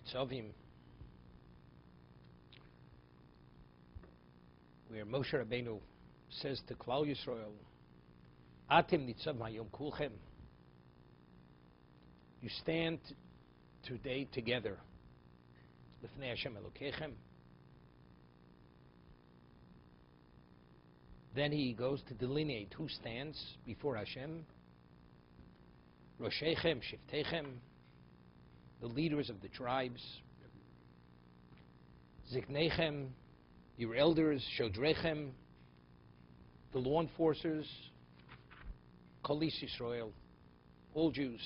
Nitzavim, where Moshe Rabbeinu says to Klal Yisrael, Atem Nitzavim Kulchem, you stand today together, Lifnei Hashem Elokechem. Then he goes to delineate who stands before Hashem. Roshechem, Shiftechem, the leaders of the tribes. Ziknechem, your elders. Shodrechem, the law enforcers. Kolis Yisrael, all Jews.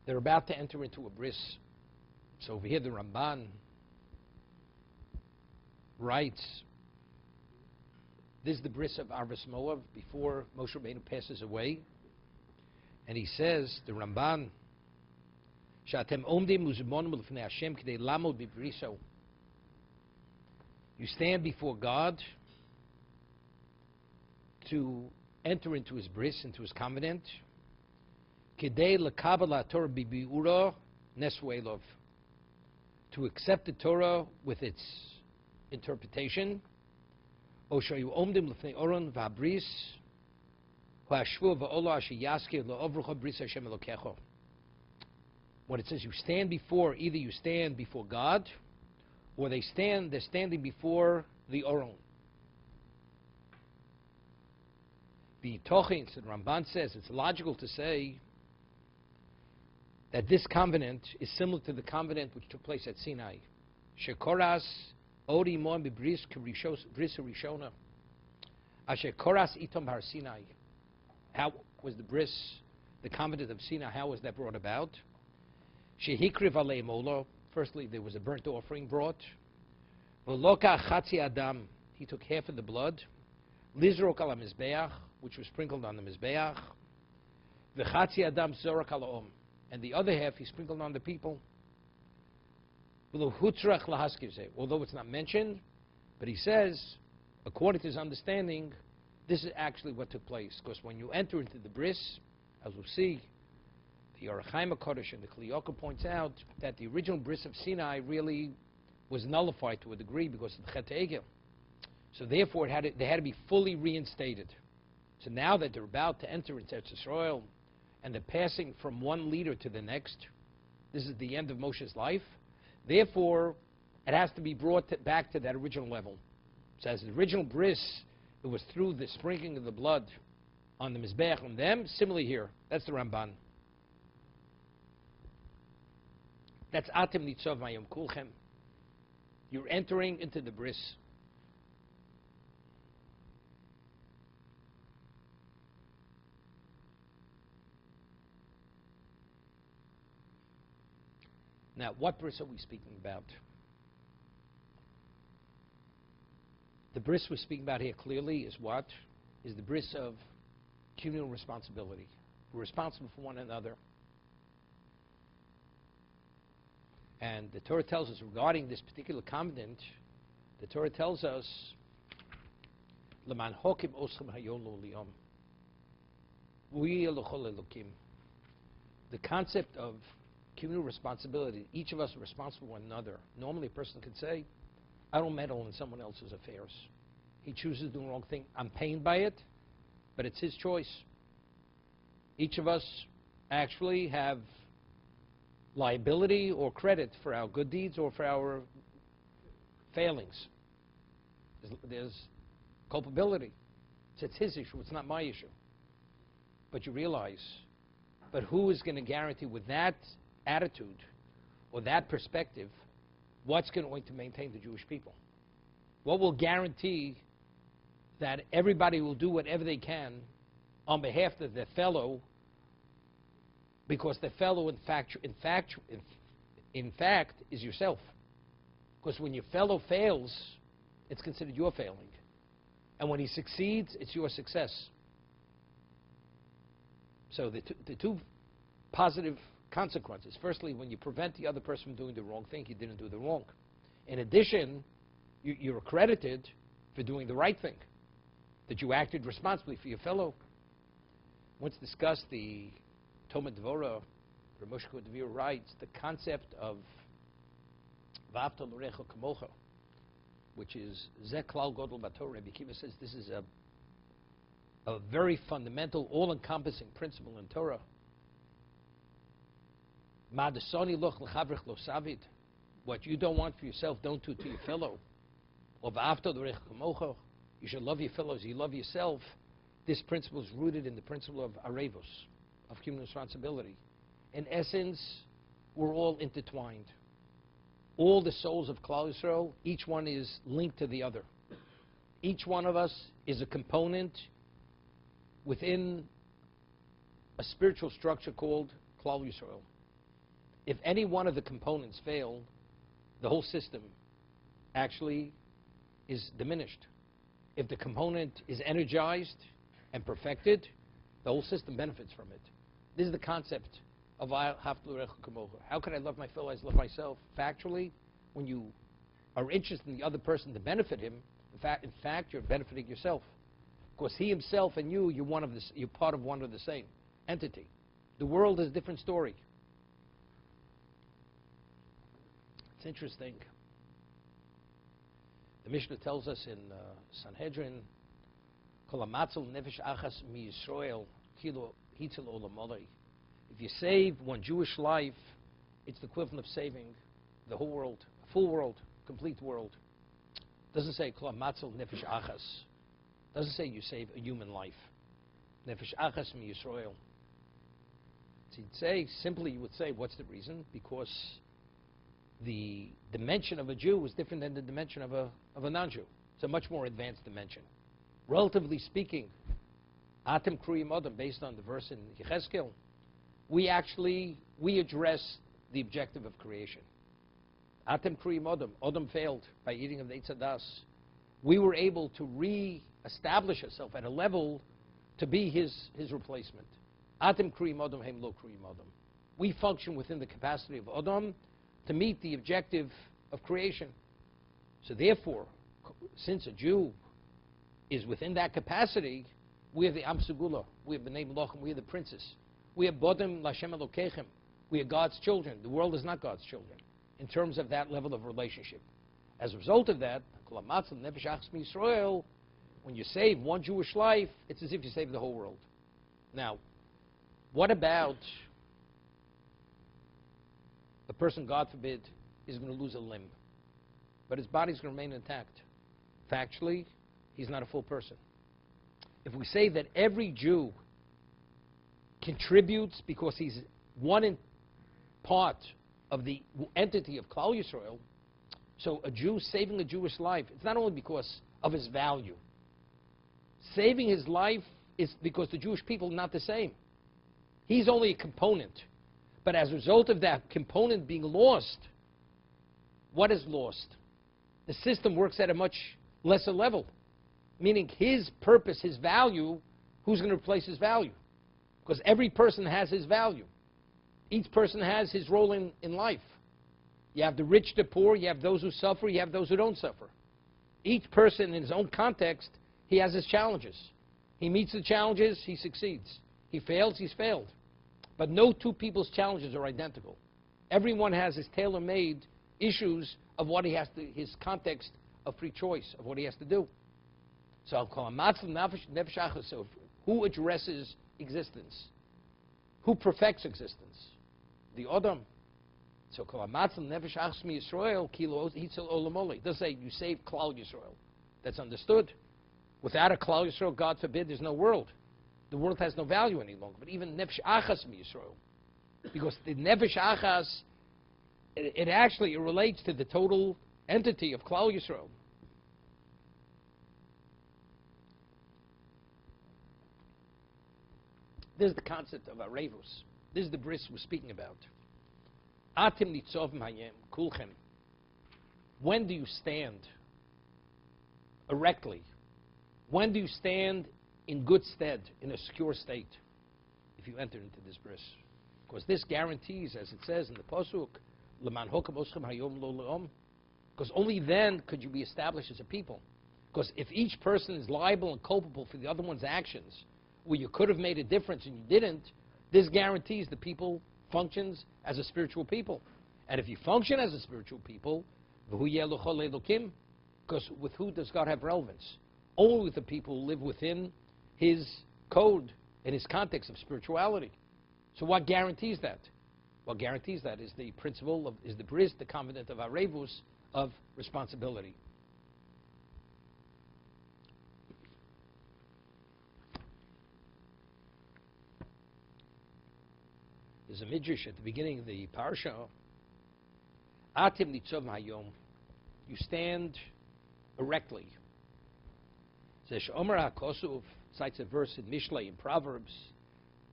They're about to enter into a bris. So over here the Ramban writes, this is the bris of Arvis Moav before Moshe Rabbeinu passes away. And he says, the Ramban, Sh'atem omdim u'zibonim l'fnei Hashem k'dei lamod b'briso. You stand before God to enter into his bris, into his covenant, k'dei l'kabel Torah b'bi'ura nesweilov, to accept the Torah with its interpretation. O shayu omdim l'fnei oron v'abris ha'ashvu v'olah asher yaskir lo'ovrucha bris Hashem Elokecho. When it says you stand before, either you stand before God, or they're standing before the Oron. The Tochin, the Ramban says, it's logical to say that this covenant is similar to the covenant which took place at Sinai. Shekoras ori mon b'bris bris rishona. Asher koras itom har Sinai. How was the bris, the covenant of Sinai, how was that brought about? Shehikriv alei molo. Firstly, there was a burnt offering brought. V'loka chatzi adam. He took half of the blood. Lizrok ala mizbeach, which was sprinkled on the mizbeach. V'chatzi adam zorak ala om. And the other half he sprinkled on the people. Although it's not mentioned, but he says, according to his understanding, this is actually what took place. Because when you enter into the bris, as we'll see, the Orach Chaim HaKadosh and the Kli Yakar points out that the original bris of Sinai really was nullified to a degree because of the Chet HaEgel. So therefore, they had to be fully reinstated. So now that they're about to enter into Eretz Yisrael, and they're passing from one leader to the next, this is the end of Moshe's life. Therefore, it has to be brought back to that original level. So as the original bris, it was through the sprinkling of the blood on the Mizbeach on them. Similarly here, that's the Ramban. That's Atem Nitzavim Kulchem. You're entering into the bris. Now, what bris are we speaking about? The bris we're speaking about here clearly is what? Is the bris of communal responsibility. We're responsible for one another. And the Torah tells us regarding this particular covenant, the Torah tells us, L'man hokim oschem hayom lo liyom. The concept of communal responsibility, each of us are responsible for one another. Normally a person could say, I don't meddle in someone else's affairs. He chooses to do the wrong thing. I'm pained by it, but it's his choice. Each of us actually have liability or credit for our good deeds or for our failings. There's culpability. So it's his issue, it's not my issue. But you realize, but who is going to guarantee with that attitude or that perspective what's going to maintain the Jewish people? What will guarantee that everybody will do whatever they can on behalf of their fellow, because the fellow in fact is yourself. Because when your fellow fails, it's considered your failing. And when he succeeds, it's your success. So the two positive consequences. Firstly, when you prevent the other person from doing the wrong thing, he didn't do the wrong. In addition, you're accredited for doing the right thing. that you acted responsibly for your fellow. Once discussed the Talmud Dvorah, Ramoshka Devir writes, the concept of V'ahavta l'recha kamocha, which is Zeh Klal Godel B'Torah. Rabbi Akiva says this is a very fundamental, all-encompassing principle in Torah. Ma'adasoni loch l'chavrich lo savid. What you don't want for yourself, don't do to your fellow. Or V'ahavta l'recha kamocha. You should love your fellows, you love yourself. This principle is rooted in the principle of arevos, of human responsibility. In essence, we're all intertwined. All the souls of Klal Yisrael, each one is linked to the other. Each one of us is a component within a spiritual structure called Klal Yisrael. If any one of the components fail, the whole system actually is diminished. If the component is energized and perfected, the whole system benefits from it. This is the concept of how can I love my fellow as I love myself? Factually, when you are interested in the other person to benefit him, in fact, you're benefiting yourself. Because he himself and you, you're part of one of the same entity. The world is a different story. It's interesting. The Mishnah tells us in Sanhedrin, if you save one Jewish life, it's the equivalent of saving the whole world, a full world, complete world. It doesn't say nefesh achas. It doesn't say you save a human life. Nefesh achas mi Yisrael. So you would say, what's the reason? Because the dimension of a Jew is different than the dimension of a non-Jew. It's a much more advanced dimension. Relatively speaking, Atem Kriyim Adam, based on the verse in Yechezkel, we address the objective of creation. Atem Kriyim Adam, Adam failed by eating of the Eitz Hadas. We were able to re-establish ourselves at a level to be his replacement. Atem Kriyim Adam, Heim Lo Kriyim Adam. We function within the capacity of Adam to meet the objective of creation. So therefore, since a Jew is within that capacity, we are the Am Segula, we have the name Lochem, we are the princes. We are Bodem Lashem Elokechem. We are God's children. The world is not God's children in terms of that level of relationship. As a result of that, when you save one Jewish life, it's as if you save the whole world. Now, what about a person, God forbid, is going to lose a limb, but his body's going to remain intact? Factually, he's not a full person. If we say that every Jew contributes because he's one part of the entity of Klal Yisrael, so a Jew saving a Jewish life, it's not only because of his value. Saving his life is because the Jewish people are not the same. He's only a component. But as a result of that component being lost, what is lost? The system works at a much lesser level. Meaning his purpose, his value, who's going to replace his value? Because every person has his value. Each person has his role in life. You have the rich, the poor, you have those who suffer, you have those who don't suffer. Each person in his own context, he has his challenges. He meets the challenges, he succeeds. He fails, he's failed. But no two people's challenges are identical. Everyone has his tailor-made issues of what he has to, his context of free choice, of what he has to do. So I'll call him Matzl Nefesh Achas. So who addresses existence? Who perfects existence? The Adam. So call him Matzl Nefesh Achas Mi Yisrael Kilo Hitzel Olamoli. It doesn't say you save Klal Yisrael. That's understood. Without a Klal Yisrael, God forbid, there's no world. The world has no value any longer. But even Nefesh Achas Mi Yisrael, because the Nefesh Achas, it actually relates to the total entity of Klal Yisrael. This is the concept of Arevus. This is the bris we're speaking about. Atim Nitzavim-Vayeilech Kulchem. When do you stand erectly? When do you stand in good stead, in a secure state, if you enter into this bris? Because this guarantees, as it says in the Pasuk, Leman Hokam Oschem Hayom Lo Le'om, because only then could you be established as a people. Because if each person is liable and culpable for the other one's actions, where you could have made a difference and you didn't, this guarantees the people functions as a spiritual people. And if you function as a spiritual people, because with who does God have relevance? Only with the people who live within his code and his context of spirituality. So what guarantees that? What guarantees that is the principle of, is the bris, the covenant of arevus, of responsibility. There's a midrash at the beginning of the parsha. Atim Nitzavim-Vayeilech. You stand erectly. Says Omer HaKosuv, cites a verse in Mishlei in Proverbs.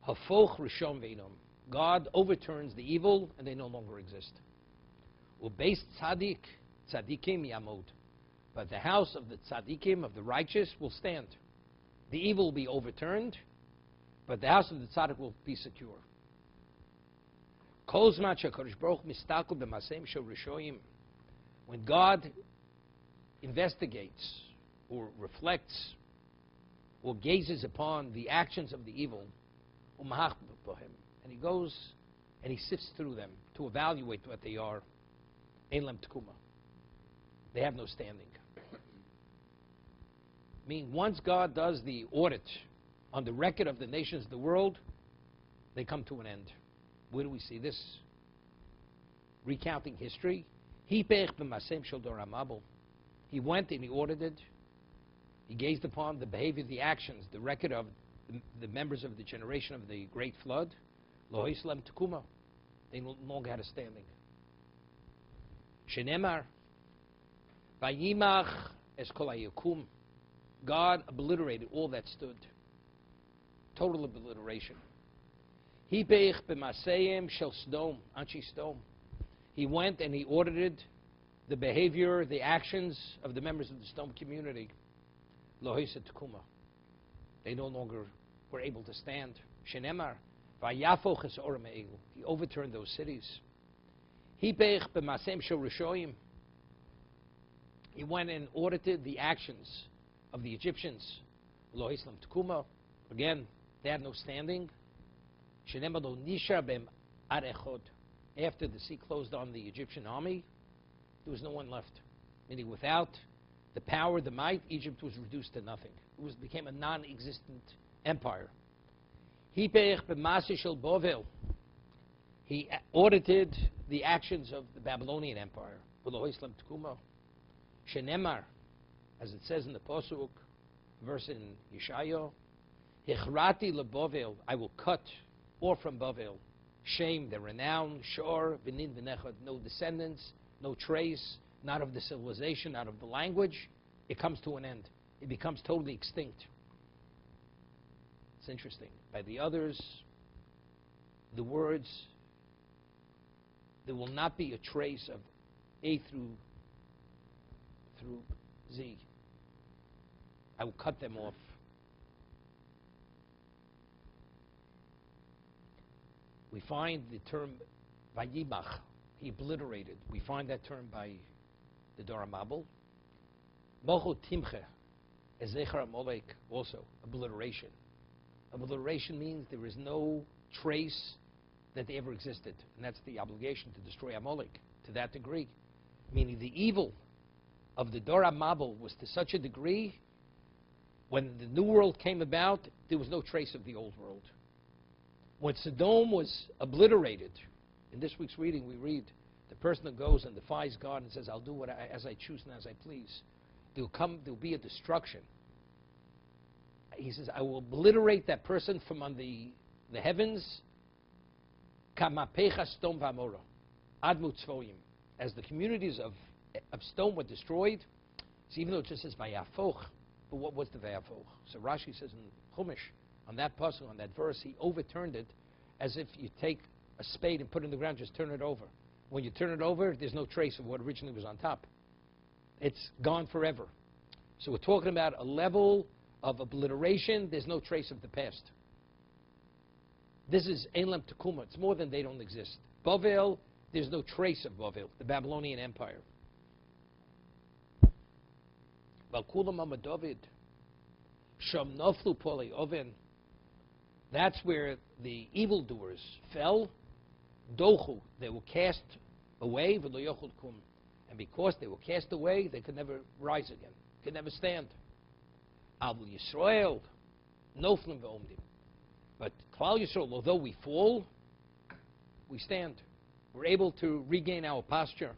Hafoch Rishon Veinom. God overturns the evil and they no longer exist. Ubeis Tzadik Tzadikim Yamod. But the house of the Tzadikim, of the righteous, will stand. The evil will be overturned, but the house of the Tzadik will be secure. When God investigates or reflects or gazes upon the actions of the evil, and he goes and he sifts through them to evaluate what they are, they have no standing. Meaning, once God does the audit on the record of the nations of the world, they come to an end. Where do we see this? Recounting history. He went and he audited. He gazed upon the behavior, the actions, the record of the members of the generation of the great flood. They no longer had a standing. Shenemar, Vayimach es kol hayakum. God obliterated all that stood. Total obliteration. He went and he audited the behavior, the actions of the members of the Sodom community. They no longer were able to stand. Shenemar, he overturned those cities. He went and audited the actions of the Egyptians. Again, they had no standing. After the sea closed on the Egyptian army, there was no one left. Meaning, without the power, the might, Egypt was reduced to nothing. It became a non-existent empire. He audited the actions of the Babylonian Empire. Shenemar, as it says in the Pasuk, verse in Yeshayahu, Hichrati leBavel, I will cut off from Bavel shame, the renown, shor, v'nin v'nechad, no descendants, no trace, not of the civilization, not of the language. It comes to an end. It becomes totally extinct. It's interesting. By the others, the words, there will not be a trace of A through Z. I will cut them off. We find the term Vayimach, he obliterated. We find that term by the Dor HaMabul. Mocho Timche, Ezecher Amalek, also obliteration. Obliteration means there is no trace that they ever existed. And that's the obligation to destroy Amalek to that degree. Meaning the evil of the Dor HaMabul was to such a degree, when the new world came about, there was no trace of the old world. When Sodom was obliterated, in this week's reading we read, the person who goes and defies God and says, I'll do as I choose and as I please, there'll be a destruction. He says, I will obliterate that person from on the heavens, kamapecha Sodom v'Amorah, ad mutzvoim. As the communities of Sodom were destroyed, so even though it just says vayafoch, but what was the vayafoch? So Rashi says in Chumash, on that pasuk, on that verse, he overturned it as if you take a spade and put it in the ground, just turn it over. When you turn it over, there's no trace of what originally was on top. It's gone forever. So we're talking about a level of obliteration. There's no trace of the past. This is Ein Lem Tekuma. It's more than they don't exist. Bavel, there's no trace of Bavel, the Babylonian Empire. Valkulam Ama David. Sham Noflu Poli Oven. That's where the evildoers fell. Dochu, they were cast away. V'lo yochel kum. And because they were cast away, they could never rise again, could never stand. Avul Yisrael, Noflim Ve'omdim. But Klal Yisrael, although we fall, we stand. We're able to regain our posture.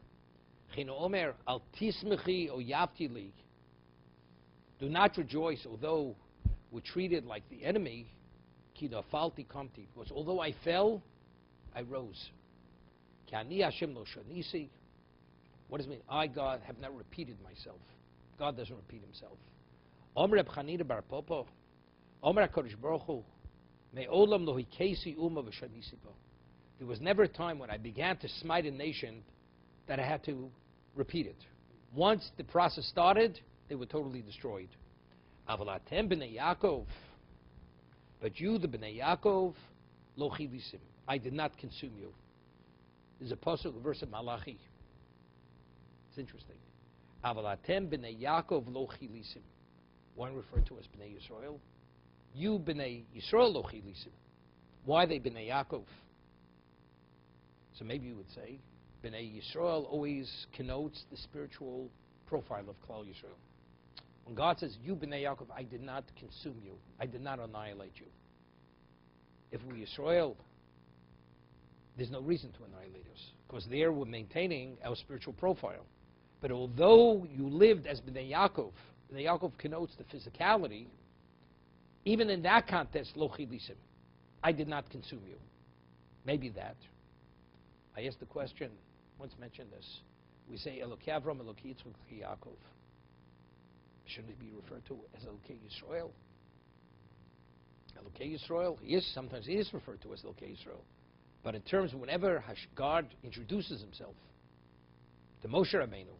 Chino Omer, Al Tismechi O Yaftili. Do not rejoice, although we're treated like the enemy. Ki nafalti kamti. Because although I fell, I rose. Ki ani Hashem lo shanisi. What does it mean? I, God, have not repeated myself. God doesn't repeat himself. Omer Reb Chanina bar Popo. Omer HaKadosh Baruch Hu. Me'olam lo hikesi uma v'shanisi bo. There was never a time when I began to smite a nation that I had to repeat it. Once the process started, they were totally destroyed. Avalatem b'nei Yaakov. But you, the b'nei Yaakov, lo chilisim. I did not consume you. There's a pasuk, a verse of Malachi. It's interesting. Avalatem b'nei Yaakov lo chilisim. One referred to as b'nei Yisrael. You b'nei Yisrael lo chilisim. Why are they b'nei Yaakov? So maybe you would say, b'nei Yisrael always connotes the spiritual profile of Klal Yisrael. When God says, you b'nei Yaakov, I did not consume you. I did not annihilate you. If we're Yisrael, there's no reason to annihilate us, because there we're maintaining our spiritual profile. But although you lived as b'nei Yaakov connotes the physicality, even in that context, lo chilisim, I did not consume you. Maybe that. I asked the question, once mentioned this, we say Elokei Avram, Elokei Yitzchak, Elokei Yaakov. Shouldn't it be referred to as Elokei Yisrael? Elokei Yisrael, yes, sometimes he is referred to as Elokei Yisrael. But in terms of whenever God introduces himself to Moshe Rabbeinu,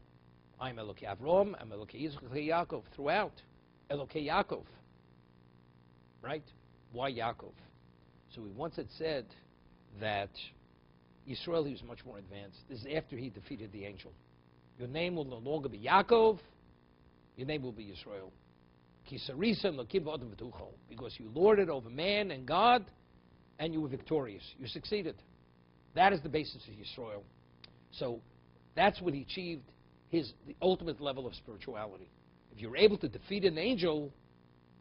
I'm Elokei Avram, I'm Elokei Yitzchak, Elokei Yaakov, throughout, Elokei Yaakov. Right? Why Yaakov? So we once had said that Yisrael, he was much more advanced. This is after he defeated the angel. Your name will no longer be Yaakov, your name will be Yisrael. Because you lorded over man and God, and you were victorious. You succeeded. That is the basis of Yisrael. So that's what he achieved, the ultimate level of spirituality. If you're able to defeat an angel,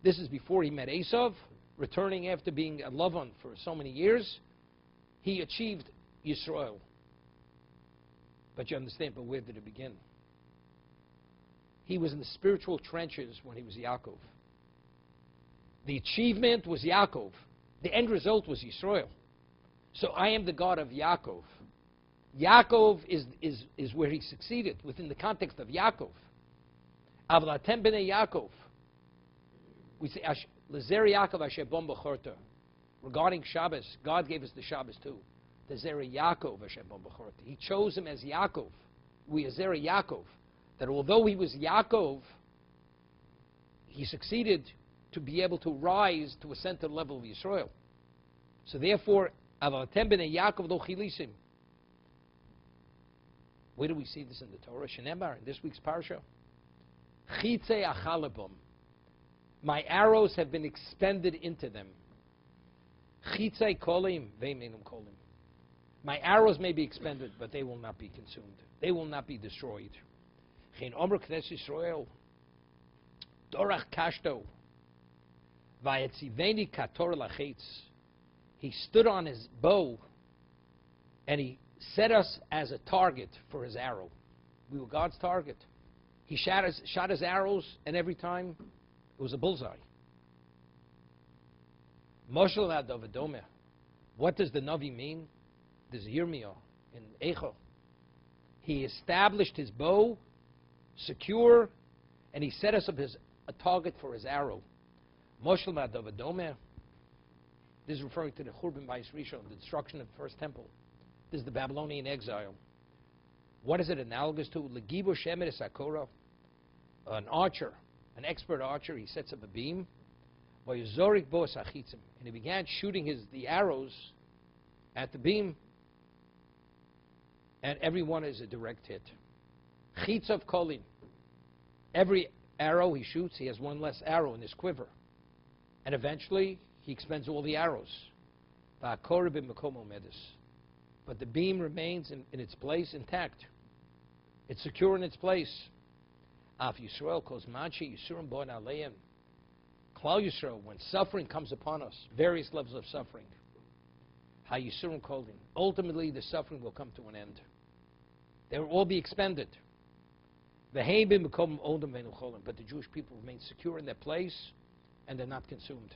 this is before he met Esav, returning after being a Lavan for so many years, he achieved Yisrael. But you understand, but where did it begin? He was in the spiritual trenches when he was Yaakov. The achievement was Yaakov. The end result was Yisrael. So I am the God of Yaakov. Yaakov is where he succeeded within the context of Yaakov. Avlatem b'nei Yaakov. We say, Lezer Yaakov asher bom b'chorta. Regarding Shabbos, God gave us the Shabbos too. The Zera Yaakov asher bom b'chorta. He chose him as Yaakov. We are Zera Yaakov. That although he was Yaakov, he succeeded to be able to rise to ascend to the level of Yisrael. So therefore, Avalatem b'nei Yaakov lo chilisim. Where do we see this in the Torah? Shenemar, in this week's parsha. Chitzei achalabum. My arrows have been expended into them. Chitzei kolim, veimenum kolim. My arrows may be expended, but they will not be consumed. They will not be destroyed. Chen Omer Knesset Yisrael, Dorach Kashto, Vayetziveni Kator Lachetz. He stood on his bow, and he set us as a target for his arrow. We were God's target. He shot his arrows, and every time it was a bullseye. Moshel Adovadome. What does the Navi mean? There's Yirmiyah in Echo. He established his bow, secure, and he set us up as a target for his arrow. Moshel Adovadome. This is referring to the Churban Bayis Rishon, the destruction of the first temple. This is the Babylonian exile. What is it analogous to? Legibo Shemeres Akora. An archer, an expert archer, he sets up a beam. And he began shooting the arrows at the beam. And every one is a direct hit. Chitzav kolin. Every arrow he shoots, he has one less arrow in his quiver. And eventually, he expends all the arrows. But the beam remains in its place intact. It's secure in its place. Af Yisrael kos manchi Yisurim bon aleim. Klal Yisrael, when suffering comes upon us, various levels of suffering, ha Yisurim kolim. Ultimately, the suffering will come to an end. They will all be expended. But the Jewish people remain secure in their place, and they're not consumed.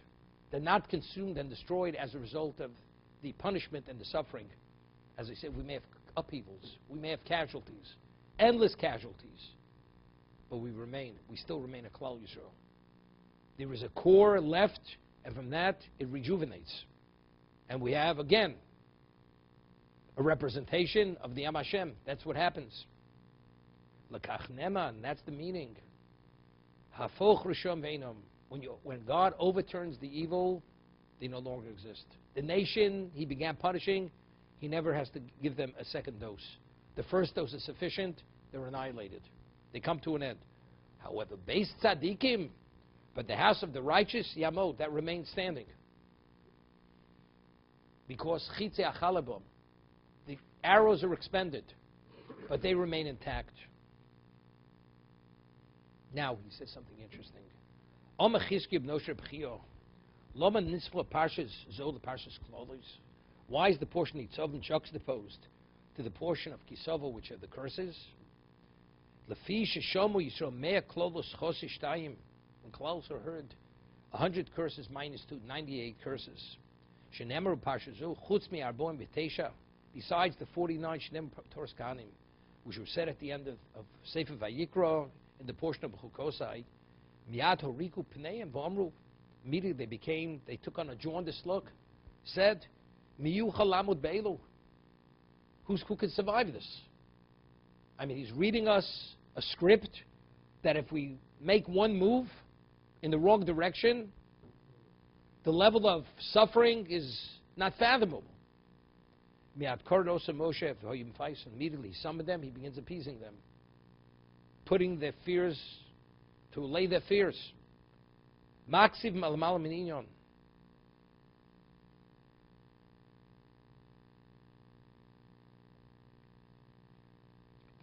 They're not consumed and destroyed as a result of the punishment and the suffering. As I said, we may have upheavals, we may have casualties, endless casualties, but we still remain a Klal Yisrael. There is a core left, and from that, it rejuvenates. And we have, again, a representation of the Am Hashem. That's what happens. L'kach neman, that's the meaning. Hafoch rishon veinom. When God overturns the evil, they no longer exist. The nation he began punishing, he never has to give them a second dose. The first dose is sufficient, they're annihilated. They come to an end. However, Beis Tzadikim, but the house of the righteous, Yamod, that remains standing. Because Chitze Achalabom, the arrows are expended, but they remain intact. Now, he says something interesting. Why is the portion of Nitzavim juxtaposed to the portion of Kisavo, which are the curses? When Klaus are heard, 100 curses minus 2, 98 curses. Besides the 49 Shenem Torah Kahanim, which were said at the end of Sefer Vayikra, in the portion of Chukosai, immediately they took on a jaundiced look, said, who can survive this? I mean, he's reading us a script that if we make one move in the wrong direction, the level of suffering is not fathomable. Immediately, some of them, he begins appeasing them, putting their fears, to allay their fears. Maksiv malamal mininyon.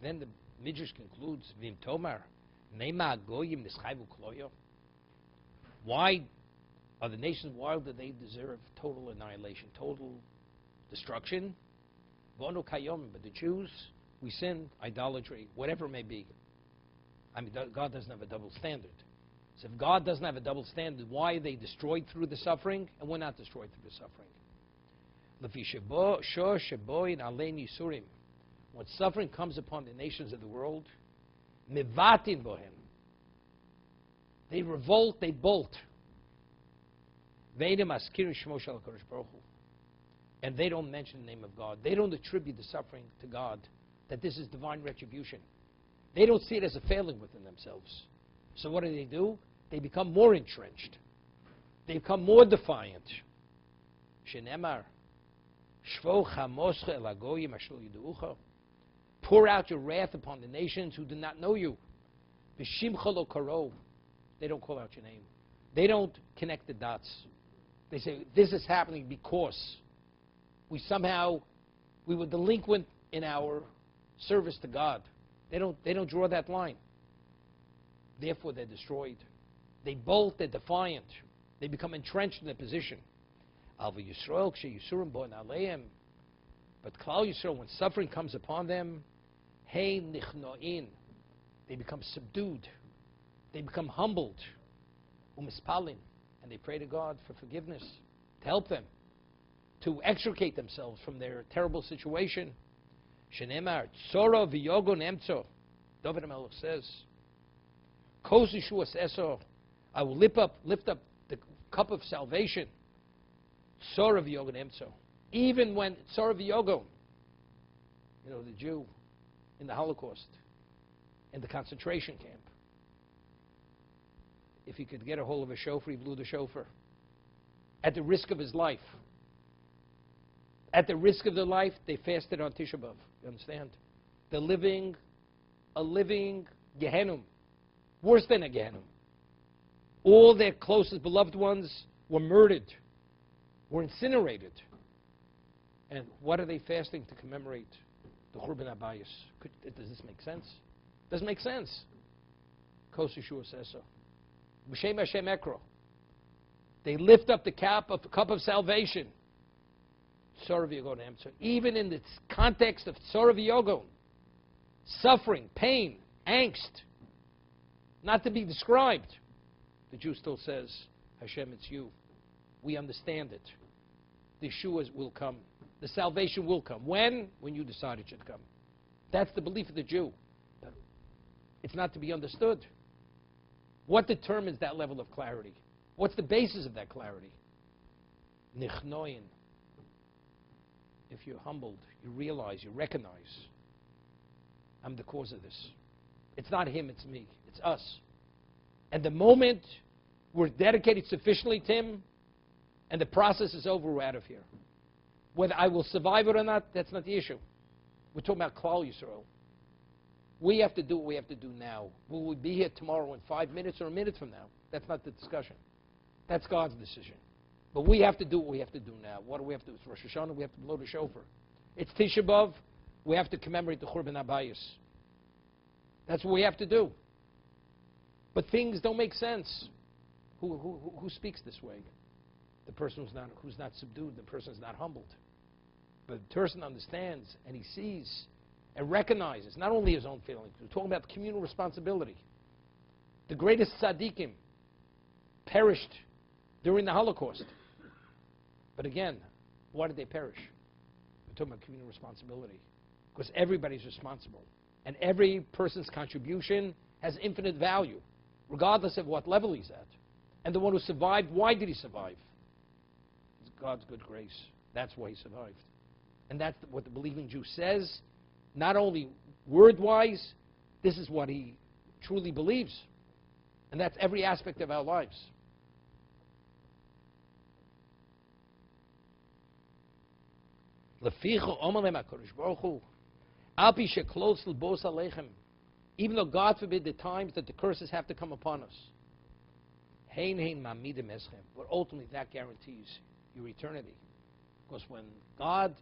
Then the Midrash concludes, Vim Tomar, Neima Goyim Nischayvu Kloyo. Why are the nations wild that they deserve total annihilation, total destruction? Vono Kayom, but the Jews, we sin, idolatry, whatever it may be. I mean, God doesn't have a double standard. So if God doesn't have a double standard, why are they destroyed through the suffering, and we're not destroyed through the suffering? When suffering comes upon the nations of the world, mivatin bohem, they revolt, they bolt. And they don't mention the name of God. They don't attribute the suffering to God, that this is divine retribution. They don't see it as a failing within themselves. So what do? They become more entrenched. They become more defiant. Shenemar, Shvo chamoscha el hagoyim asher yiduucha. Pour out your wrath upon the nations who do not know you. V'shimcha lo karov. They don't call out your name. They don't connect the dots. They say, this is happening because we were delinquent in our service to God. They don't draw that line. Therefore, they're destroyed. They bolt, they're defiant. They become entrenched in their position. Alva Yisrael, Kshe Yisurim Bo Naleim. But Klal Yisrael, when suffering comes upon them, Hey Nichnoin, they become subdued. They become humbled. Umispalin, and they pray to God for forgiveness, to help them, to extricate themselves from their terrible situation. Shenemar, Tzora v'yogo nemtzo. David HaMelech says, Kos Yeshuas Eso, I will lift up the cup of salvation. Tzora v'yogo nemtzo. Even when Tzora v'yogo, the Jew in the Holocaust, in the concentration camp, if he could get a hold of a shofar, he blew the shofar. At the risk of his life. At the risk of their life, they fasted on Tisha B'Av. You understand? They're living a living Gehenum. Worse than a Gehenna. All their closest beloved ones were murdered, were incinerated. And what are they fasting to commemorate? The Churban Abayis. Does this make sense? Doesn't make sense. Kos Yeshua says so. B'Shem Hashem Ekro. They lift up the cup of salvation. Tzara v'yogon. So even in the context of Tzara v'yogon, suffering, pain, angst, not to be described, the Jew still says, Hashem, it's you. We understand it. The Yeshua will come. The salvation will come. When? When you decide it should come. That's the belief of the Jew. But it's not to be understood. What determines that level of clarity? What's the basis of that clarity? Nichnoyin. If you're humbled, you realize, you recognize, I'm the cause of this. It's not him, it's me. It's us. And the moment we're dedicated sufficiently to him, and the process is over, we're out of here. Whether I will survive it or not, that's not the issue. We're talking about Klal Yisrael. We have to do what we have to do now. Will we be here tomorrow in 5 minutes or a minute from now? That's not the discussion. That's God's decision. But we have to do what we have to do now. What do we have to do? It's Rosh Hashanah, we have to blow the shofar. It's Tisha B'Av, we have to commemorate the Churban Abayis. That's what we have to do. But things don't make sense. Who speaks this way? The person who's not subdued, the person who's not humbled. But the person understands and he sees and recognizes not only his own feelings, we're talking about communal responsibility. The greatest tzaddikim perished during the Holocaust. But again, why did they perish? We're talking about communal responsibility. Because everybody's responsible. And every person's contribution has infinite value, regardless of what level he's at. And the one who survived, why did he survive? It's God's good grace. That's why he survived. And that's what the believing Jew says, not only word-wise, this is what he truly believes. And that's every aspect of our lives. Even though, God forbid, the times that the curses have to come upon us, but ultimately that guarantees your eternity. Because when God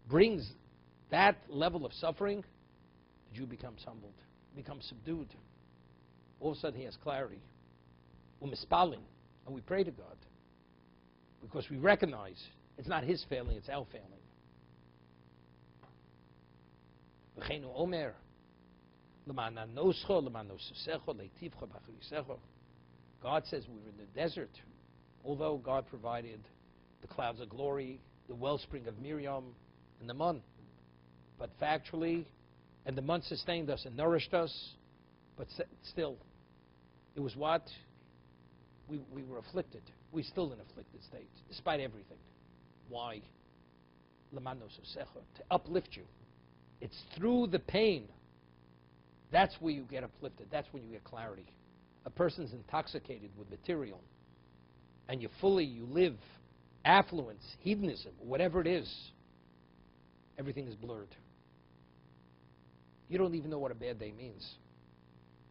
brings that level of suffering, the Jew becomes humbled, becomes subdued. All of a sudden he has clarity. And we pray to God. Because we recognize it's not his failing, it's our failing. God says we were in the desert, although God provided the clouds of glory, the wellspring of Miriam, and the man. But factually, and the man sustained us and nourished us, but still, it was what? We were afflicted. We're still in an afflicted state, despite everything. Why? To uplift you. It's through the pain. That's where you get uplifted. That's when you get clarity. A person's intoxicated with material, and you live affluence, hedonism, whatever it is, everything is blurred. You don't even know what a bad day means.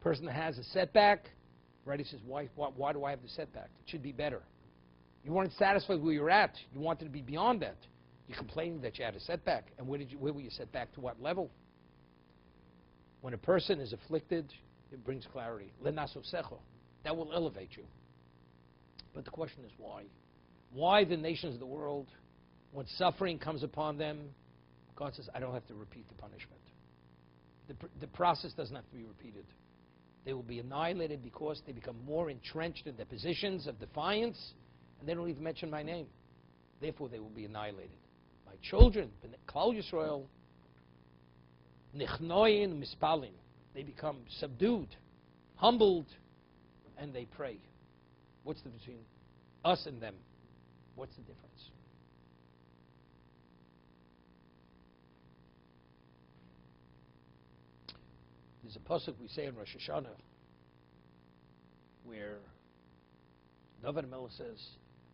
Person that has a setback, right, he says, why do I have the setback? It should be better. You weren't satisfied where you're at. You wanted to be beyond that. You're complaining that you had a setback. And where were you set back to what level? When a person is afflicted, it brings clarity. That will elevate you. But the question is why? Why the nations of the world, when suffering comes upon them, God says, I don't have to repeat the punishment. The process doesn't have to be repeated. They will be annihilated because they become more entrenched in their positions of defiance, and they don't even mention my name. Therefore, they will be annihilated. My children, Klal Yisrael, nichnoyin mispalim, they become subdued, humbled, and they pray. What's the difference between us and them? What's the difference? There's a pasuk we say in Rosh Hashanah where David Melech says,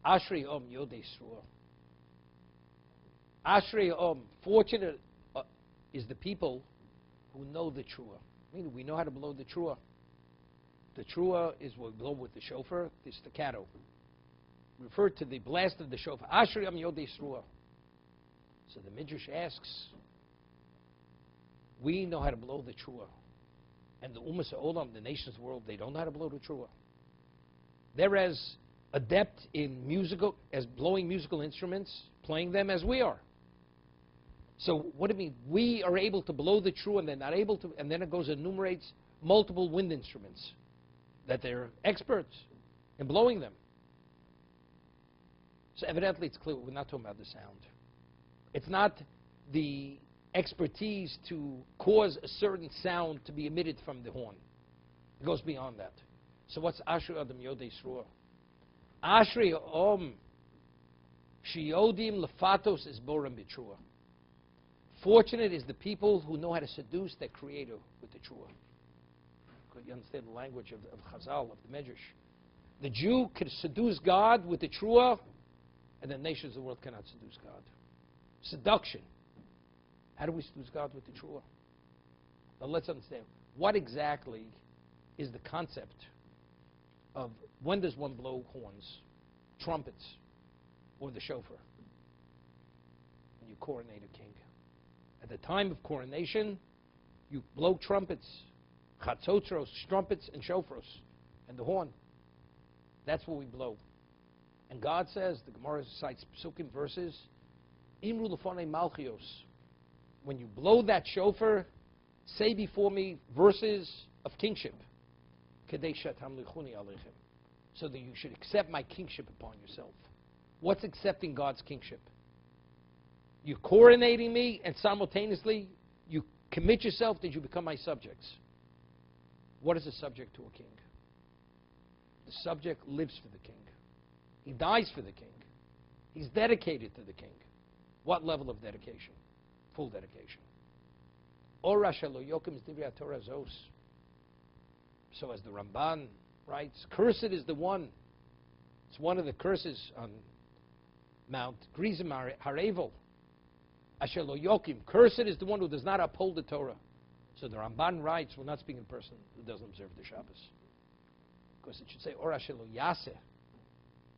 Ashrei Om Yodei Sruah. Ashrei Om, fortunate is the people who know the Truah. Meaning we know how to blow the Truah. the trua is what we blow with the shofar, the staccato. Referred to the blast of the shofar. Ashri am yodei trua. So the Midrash asks, we know how to blow the trua. And the Ummah Olam, the nations of the world, they don't know how to blow the trua. They're as adept in as blowing musical instruments, playing them as we are. So what do you mean? We are able to blow the trua and they're not able to, and then it goes and enumerates multiple wind instruments that they're experts in blowing them. So evidently it's clear we're not talking about the sound. It's not the expertise to cause a certain sound to be emitted from the horn. It goes beyond that. So what's Ashri Adam Yodei Sruah? Ashri Om Shiyodim Lefatos is Boram B'Trua. Fortunate is the people who know how to seduce their creator with the Trua. You understand the language of Chazal, of the Medrash. The Jew could seduce God with the Trua, and the nations of the world cannot seduce God. Seduction. How do we seduce God with the Trua? Now let's understand. What exactly is the concept of when does one blow horns, trumpets, or the shofar? When you coronate a king. At the time of coronation, you blow trumpets, chatzotros, trumpets, and shofars, and the horn. That's what we blow. And God says, the Gemara cites psukim verses, Imru lefonei malchios. When you blow that shofar, say before me verses of kingship. Kedei shetamlichuni aleichem. So that you should accept my kingship upon yourself. What's accepting God's kingship? You're coronating me, and simultaneously you commit yourself that you become my subjects. What is a subject to a king? The subject lives for the king. He dies for the king. He's dedicated to the king. What level of dedication? Full dedication. Ora shelo yokim is divrei Torah zos. So as the Ramban writes, cursed is the one. It's one of the curses on Mount Gerizim Harevel. Asher lo yokim. Cursed is the one who does not uphold the Torah. So the Ramban writes, we're not speaking of a person who doesn't observe the Shabbos. Because it should say, Or asher lo yaseh.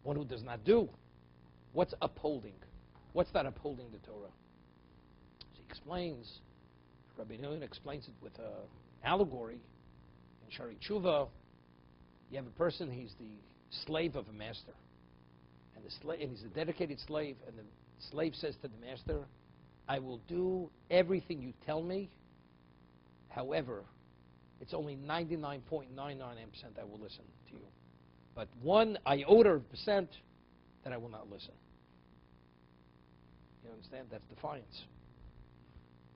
One who does not do. What's upholding? What's that upholding the Torah? So he explains, Rabbi Kalatsky explains it with an allegory. In Shari Tshuva, you have a person, he's the slave of a master. And he's a dedicated slave, and the slave says to the master, I will do everything you tell me. However, it's only 99.99% I will listen to you. But 1 iota of percent that I will not listen. You understand? That's defiance.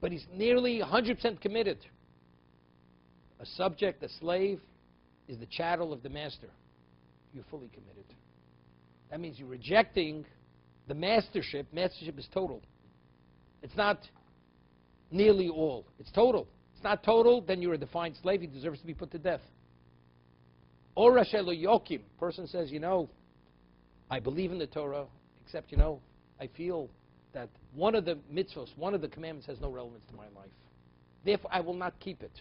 But he's nearly 100% committed. A subject, a slave, is the chattel of the master. You're fully committed. That means you're rejecting the mastership. Mastership is total. It's not nearly all. It's total. It's not total, then you're a defiant slave. He deserves to be put to death. Or Rashelo Yokim. Person says, I believe in the Torah, except, I feel that one of the mitzvos, one of the commandments has no relevance to my life. Therefore, I will not keep it.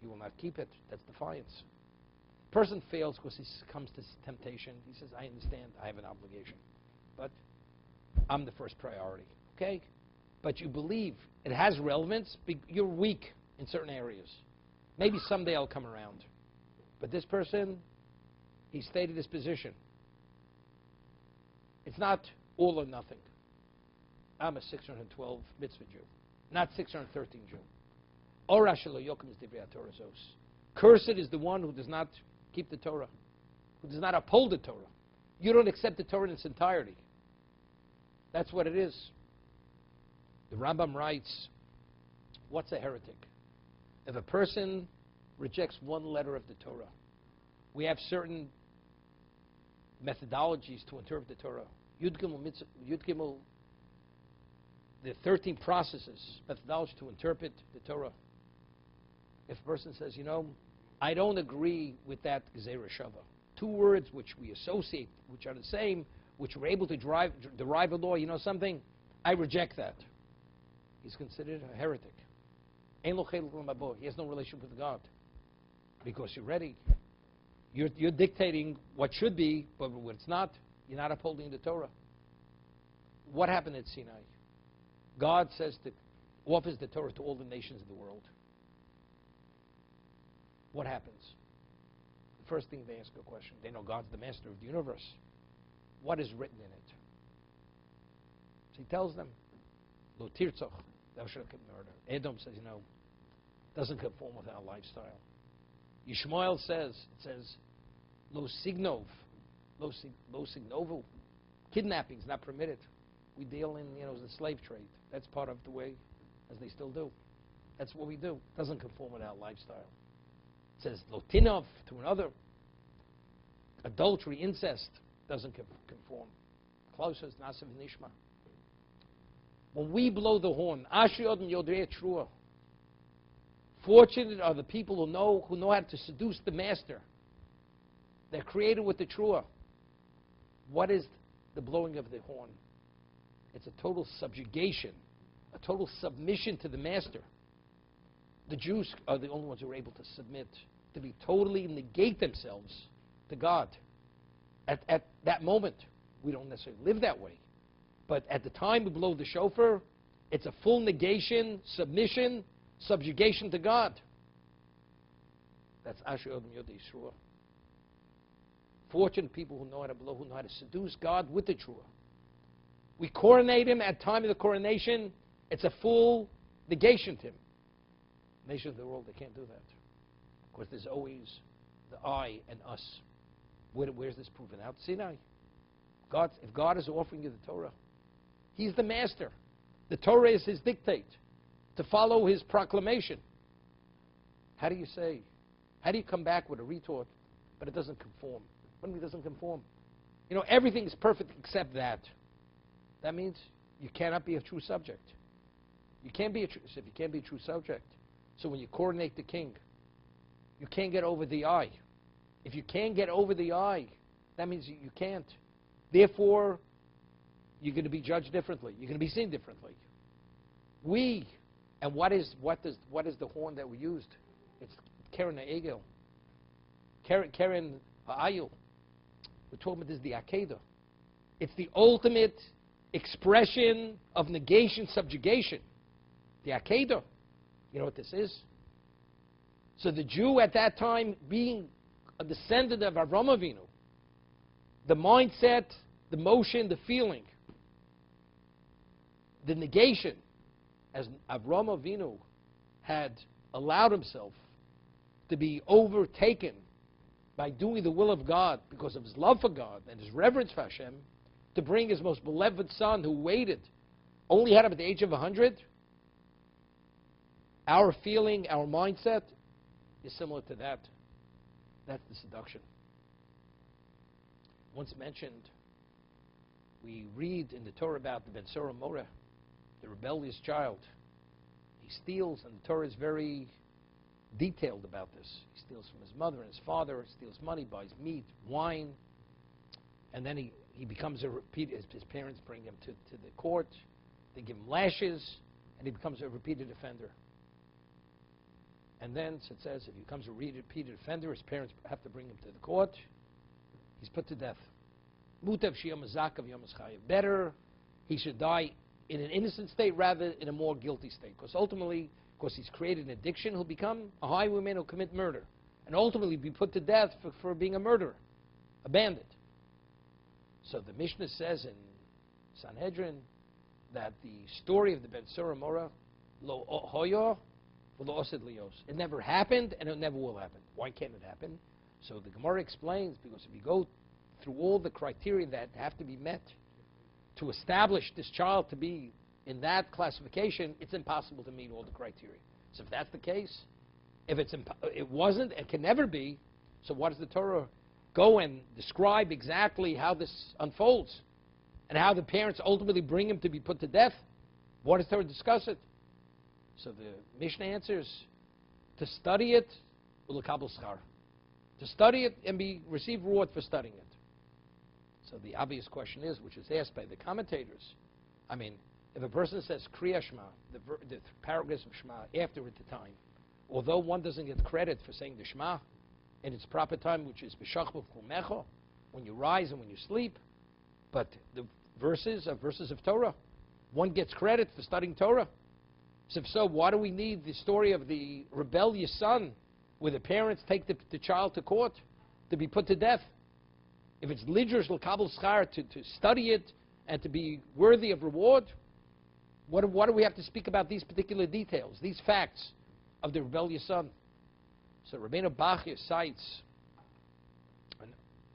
You will not keep it. That's defiance. Person fails because he succumbs to temptation. He says, I understand, I have an obligation. But I'm the first priority. Okay? But you believe it has relevance. You're weak in certain areas. Maybe someday I'll come around. But this person, he stated his position. It's not all or nothing. I'm a 612 mitzvah Jew, not 613 Jew. Ora shelo yokim is divrei Torah zos. Cursed is the one who does not keep the Torah, who does not uphold the Torah. You don't accept the Torah in its entirety. That's what it is. The Rambam writes, what's a heretic? If a person rejects one letter of the Torah, we have certain methodologies to interpret the Torah. Yud Gimel, the 13 processes, methodology to interpret the Torah. If a person says, I don't agree with that Gezerah Shava. 2 words which we associate, which are the same, which we're able to derive a law, something? I reject that. He's considered a heretic. He has no relationship with God. because you're ready. You're dictating what should be, but when it's not, you're not upholding the Torah. What happened at Sinai? God offers the Torah to all the nations of the world. What happens? The first thing they ask a question. They know God's the master of the universe. What is written in it? So he tells them, Lo tirtzach, thou shalt not murder. Edom says, doesn't conform with our lifestyle. Yishmael says, Lo signov, lo signovu. Kidnapping is not permitted. We deal in, the slave trade. That's part of the way, as they still do. That's what we do. It doesn't conform with our lifestyle. It says, Lo tinov, to another. Adultery, incest, doesn't conform. Closest, nasiv nishma. When we blow the horn, Ashri Odom Yodrei Trua. Fortunate are the people who know how to seduce the master. They're created with the Trua. What is the blowing of the horn? It's a total subjugation, a total submission to the master. The Jews are the only ones who are able to submit, to be totally negate themselves to God. At that moment, we don't necessarily live that way. But at the time we blow the shofar, it's a full negation, submission, subjugation to God. That's Asher Odom Yodei Yisroel. Fortunate people who know how to blow, who know how to seduce God with the Trua. We coronate him at time of the coronation. It's a full negation to him. Nations of the world, they can't do that. Of course, there's always the I and us. Where's this proven out? Sinai. If God is offering you the Torah, he's the master. The Torah is his dictate to follow his proclamation. How do you come back with a retort, but it doesn't conform? What do you mean it doesn't conform? Everything is perfect except that. That means you cannot be a true subject. You can't be a true subject. So when you coronate the king, you can't get over the I. If you can't get over the I, that means you can't. Therefore, you're going to be judged differently. You're going to be seen differently. And what is the horn that we used? It's Keren Ha'egel. Keren Ha'ayil. We're talking about this, the Akedah. It's the ultimate expression of negation, subjugation. The Akedah. You know what this is? So the Jew at that time, being a descendant of Avraham Avinu, the mindset, the motion, the feeling, the negation, as Avraham Avinu had allowed himself to be overtaken by doing the will of God because of his love for God and his reverence for Hashem, to bring his most beloved son who waited, only had him at the age of 100, our feeling, our mindset is similar to that. That's the seduction. Once mentioned, we read in the Torah about the Ben Sora Moreh, the rebellious child. He steals, and the Torah is very detailed about this. He steals from his mother and his father, steals money, buys meat, wine, and then he becomes a repeat. His parents bring him to the court. They give him lashes, and he becomes a repeated offender. And then, so it says, if he becomes a repeated offender, his parents have to bring him to the court. He's put to death. Mutav sheyom hazakav yom haschayv. Better he should die in an innocent state rather in a more guilty state. Because ultimately, because he's created an addiction, he'll become a highwayman who'll commit murder. And ultimately be put to death for being a murderer, a bandit. So the Mishnah says in Sanhedrin that the story of the Ben Sora Moreh, lo hoyo, lo osed lios. It never happened and it never will happen. Why can't it happen? So the Gemara explains, because if you go through all the criteria that have to be met to establish this child to be in that classification, it's impossible to meet all the criteria. So if that's the case, if it wasn't, it can never be, so what does the Torah go and describe exactly how this unfolds and how the parents ultimately bring him to be put to death? What does Torah discuss it? So the Mishnah answers, to study it, ulakabel schar. To study it and receive reward for studying it. So the obvious question is, which is asked by the commentators, if a person says Kriya Shema, the paragraphs of Shema after at the time, although one doesn't get credit for saying the Shema in its proper time, which is B'shach B'chumecha, when you rise and when you sleep, but the verses are verses of Torah. One gets credit for studying Torah. So if so, why do we need the story of the rebellious son where the parents take the child to court to be put to death? If it's lidrush l'kabel schar to study it and to be worthy of reward, what do we have to speak about these particular details, these facts of the rebellious son? So Rabbeinu Bachya cites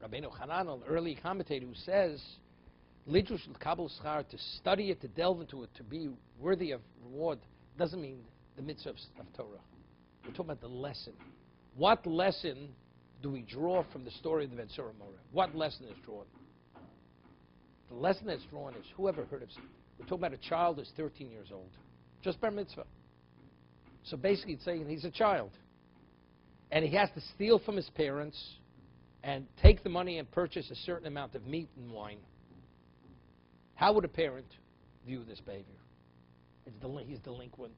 Rabbeinu Hanan, an early commentator, who says, lidrush l'kabel schar, to study it, to delve into it, to be worthy of reward, doesn't mean the mitzvah of Torah. We're talking about the lesson. What lesson do we draw from the story of the Beit Surah Moreh? What lesson is drawn? The lesson that's drawn is, whoever heard of it? We're talking about a child who's 13 years old, just bar mitzvah. So basically it's saying he's a child. And he has to steal from his parents and take the money and purchase a certain amount of meat and wine. How would a parent view this behavior? He's delinquent.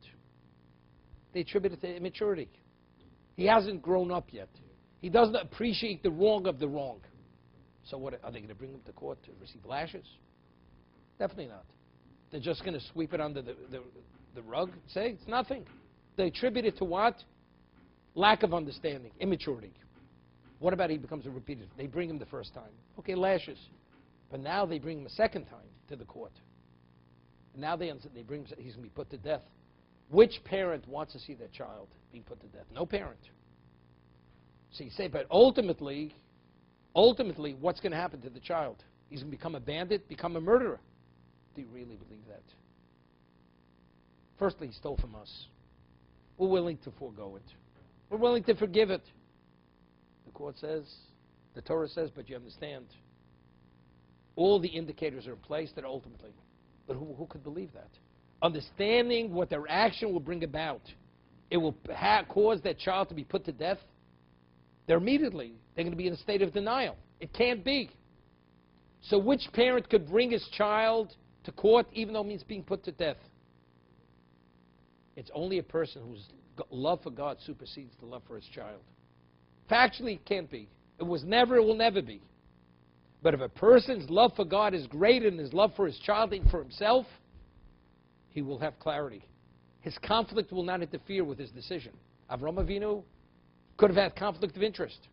They attribute it to immaturity. He hasn't grown up yet. He doesn't appreciate the wrong of the wrong. So what, are they going to bring him to court to receive lashes? Definitely not. They're just going to sweep it under the rug, say it's nothing. They attribute it to what? Lack of understanding, immaturity. What about he becomes a repeated? They bring him the first time. Okay, lashes. But now they bring him a second time to the court. And now they bring him, he's going to be put to death. Which parent wants to see their child being put to death? No parent. So you say, but ultimately, what's going to happen to the child? He's going to become a bandit, become a murderer. Do you really believe that? Firstly, he stole from us. We're willing to forego it. We're willing to forgive it. The court says, the Torah says, but you understand, all the indicators are in place that ultimately, but who could believe that? Understanding what their action will bring about, it will cause that child to be put to death. They're going to be in a state of denial. It can't be. So which parent could bring his child to court even though it means being put to death? It's only a person whose love for God supersedes the love for his child. Factually, it can't be. It was never, it will never be. But if a person's love for God is greater than his love for his child and for himself, he will have clarity. His conflict will not interfere with his decision. Avraham Avinu could have had conflict of interest.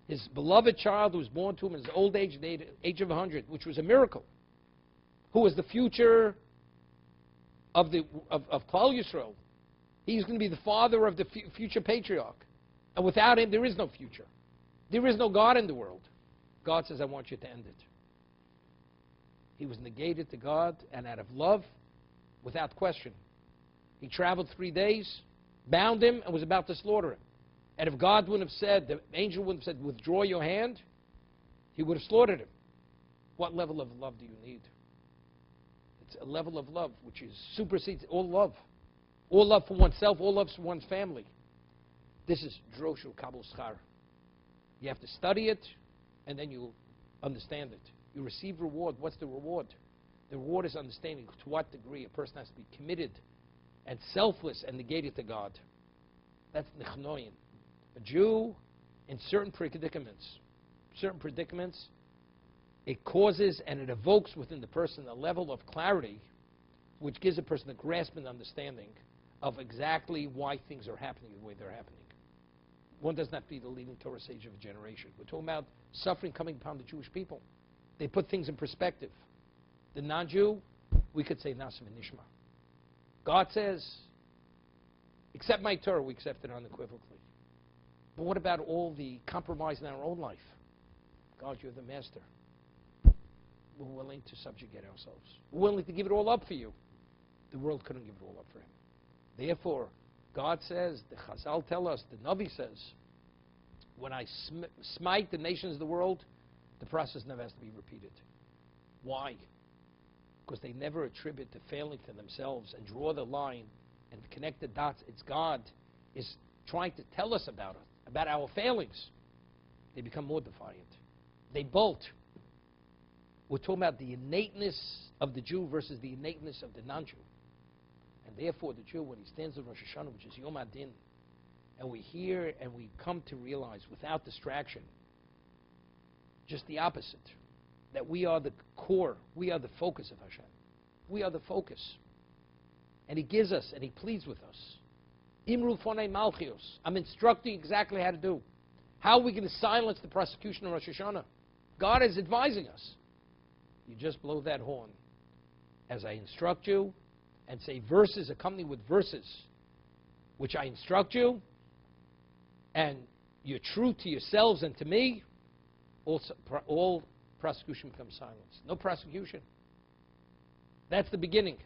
His beloved child who was born to him in his old age, at the age of 100, which was a miracle, who was the future of Klal Yisrael. He's going to be the father of the future patriarch. And without him, there is no future. There is no God in the world. God says, I want you to end it. He was negated to God, and out of love, without question. He traveled 3 days, bound him, and was about to slaughter him. And if God wouldn't have said, the angel wouldn't have said, withdraw your hand, he would have slaughtered him. What level of love do you need? It's a level of love which supersedes all love. All love for oneself, all love for one's family. This is droshu kabul schar. You have to study it, and then you'll understand it. You receive reward. What's the reward? The reward is understanding to what degree a person has to be committed and selfless and negated to God. That's nichnoyin. A Jew, in certain predicaments, it causes and it evokes within the person a level of clarity which gives a person a grasp and understanding of exactly why things are happening the way they're happening. One does not be the leading Torah sage of a generation. We're talking about suffering coming upon the Jewish people. They put things in perspective. The non-Jew, we could say Nasim and Nishma. God says, accept my Torah, we accept it unequivocally. But what about all the compromise in our own life? God, you're the master. We're willing to subjugate ourselves. We're willing to give it all up for you. The world couldn't give it all up for him. Therefore, God says, the Chazal tell us, the Navi says, when I smite the nations of the world, the process never has to be repeated. Why? Because they never attribute the failing to themselves and draw the line and connect the dots. It's God is trying to tell us about it, about our failings. They become more defiant. They bolt. We're talking about the innateness of the Jew versus the innateness of the non-Jew. And therefore, the Jew, when he stands in Rosh Hashanah, which is Yom Adin, And we hear and we come to realize without distraction just the opposite, that we are the core, we are the focus of Hashem. We are the focus. And He gives us and He pleads with us. Imru fonei malchios. I'm instructing exactly how to do. How are we going to silence the prosecution of Rosh Hashanah? God is advising us. You just blow that horn as I instruct you, and say verses accompanied with verses which I instruct you, and you're true to yourselves and to me, all prosecution becomes silence. No prosecution. That's the beginning.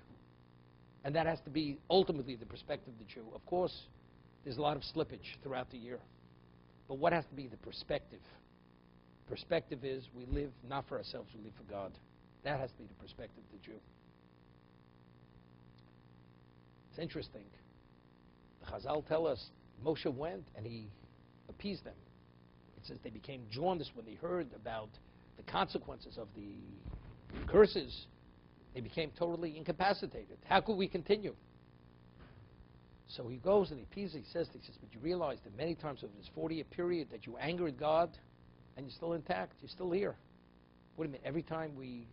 And that has to be ultimately the perspective of the Jew. Of course, there's a lot of slippage throughout the year. But what has to be the perspective? Perspective is we live not for ourselves, we live for God. That has to be the perspective of the Jew. It's interesting. The Chazal tell us Moshe went and he appeased them. It says they became jaundiced when they heard about the consequences of the curses. They became totally incapacitated. How could we continue? So he goes and he appeases. He says, but you realize that many times over this 40-year period that you angered God and you're still intact. You're still here. What do you mean? Every time we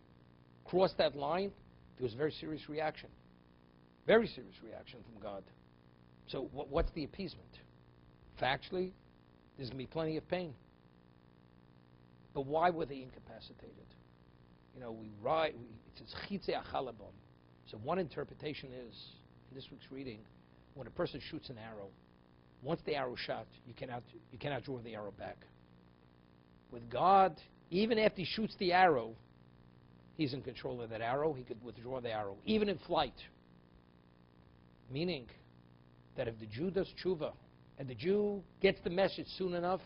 crossed that line, there was a very serious reaction. Very serious reaction from God. So what's the appeasement? Factually, there's going to be plenty of pain. But why were they incapacitated? You know, it says chitzei achalabon. So one interpretation is, in this week's reading, when a person shoots an arrow, once the arrow shot, you cannot draw the arrow back. With God, even after He shoots the arrow, He's in control of that arrow. He could withdraw the arrow, even in flight. Meaning that if the Jew does tshuva, and the Jew gets the message soon enough,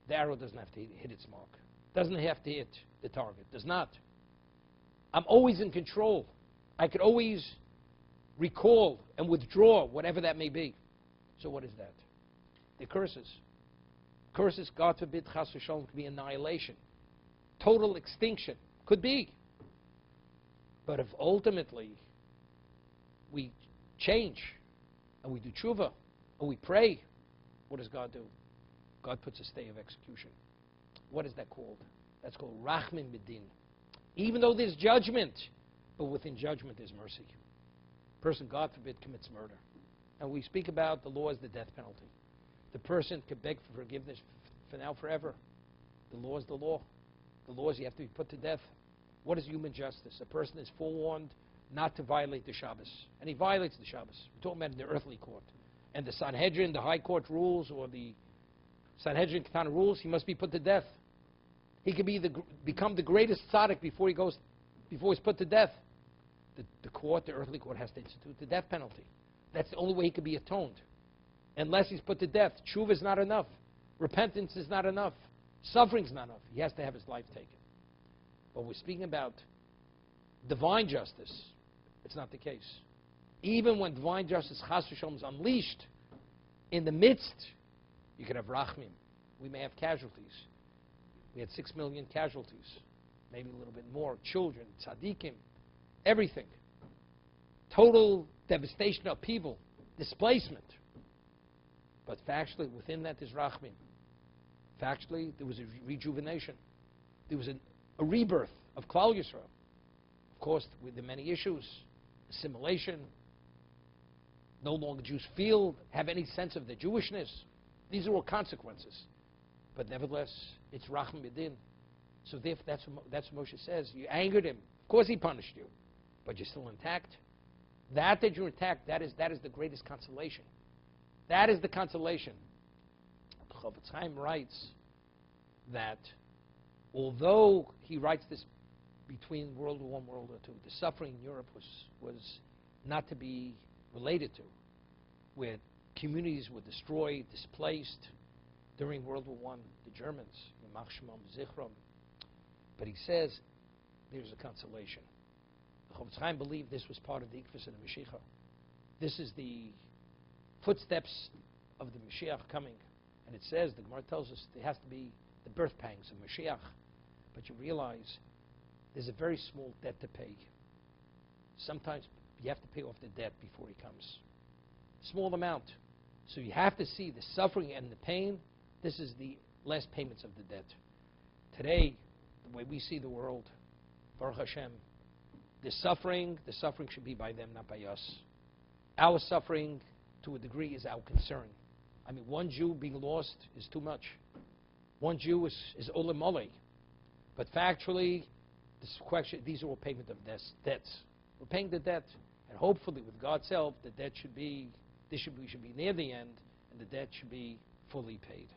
the arrow doesn't have to hit its mark. Doesn't have to hit the target. Does not. I'm always in control. I could always recall and withdraw whatever that may be. So what is that? The curses. Curses, God forbid, chas v'shalom, could be annihilation. Total extinction. Could be. But if ultimately we change and we do tshuva and we pray, what does God do? God puts a stay of execution. What is that called? That's called rachmin b'din. Even though there's judgment, but within judgment there's mercy. Person, God forbid, commits murder. And we speak about the law as the death penalty. The person can beg for forgiveness for now forever. The law is the law. The law is you have to be put to death. What is human justice? A person is forewarned not to violate the Shabbos. And he violates the Shabbos. We're talking about in the earthly court. And the Sanhedrin, the high court rules, or the Sanhedrin Ketana rules, he must be put to death. He could become the greatest tzaddik before he's put to death. The court, the earthly court, has to institute the death penalty. That's the only way he could be atoned. Unless he's put to death. Tshuva is not enough. Repentance is not enough. Suffering is not enough. He has to have his life taken. But we're speaking about divine justice. It's not the case. Even when divine justice, chas v'shalom, is unleashed, in the midst, you can have rachmim. We may have casualties. We had 6 million casualties. Maybe a little bit more. Children, tzaddikim, everything. Total devastation, upheaval, displacement. But factually, within that is rachmim. Factually, there was a rejuvenation. There was a rebirth of Klal Yisrael. Of course, with the many issues, assimilation, no longer Jews have any sense of their Jewishness. These are all consequences. But nevertheless, it's racham b'din. So therefore, that's what Moshe says. You angered him. Of course he punished you. But you're still intact. That you're intact, that is the greatest consolation. That is the consolation. Chofetz Chaim writes that although he writes this between World War I and World War II, the suffering in Europe was not to be related to, where communities were destroyed, displaced during World War I, the Germans, Yamach Shemam Zichram. But he says there's a consolation. The Chofetz Chaim believed this was part of the Ikvus and the Mashiach. This is the footsteps of the Mashiach coming. And it says, the Gemara tells us, there has to be the birth pangs of Mashiach. But you realize there's a very small debt to pay. Sometimes you have to pay off the debt before he comes. Small amount. So you have to see the suffering and the pain. This is the last payments of the debt. Today, the way we see the world, Baruch Hashem, the suffering should be by them, not by us. Our suffering, to a degree, is our concern. I mean, one Jew being lost is too much. One Jew is olam oleh. But factually, this question, these are all payment of debts. We're paying the debt, and hopefully, with God's help, the debt should be, we should be near the end, and the debt should be fully paid.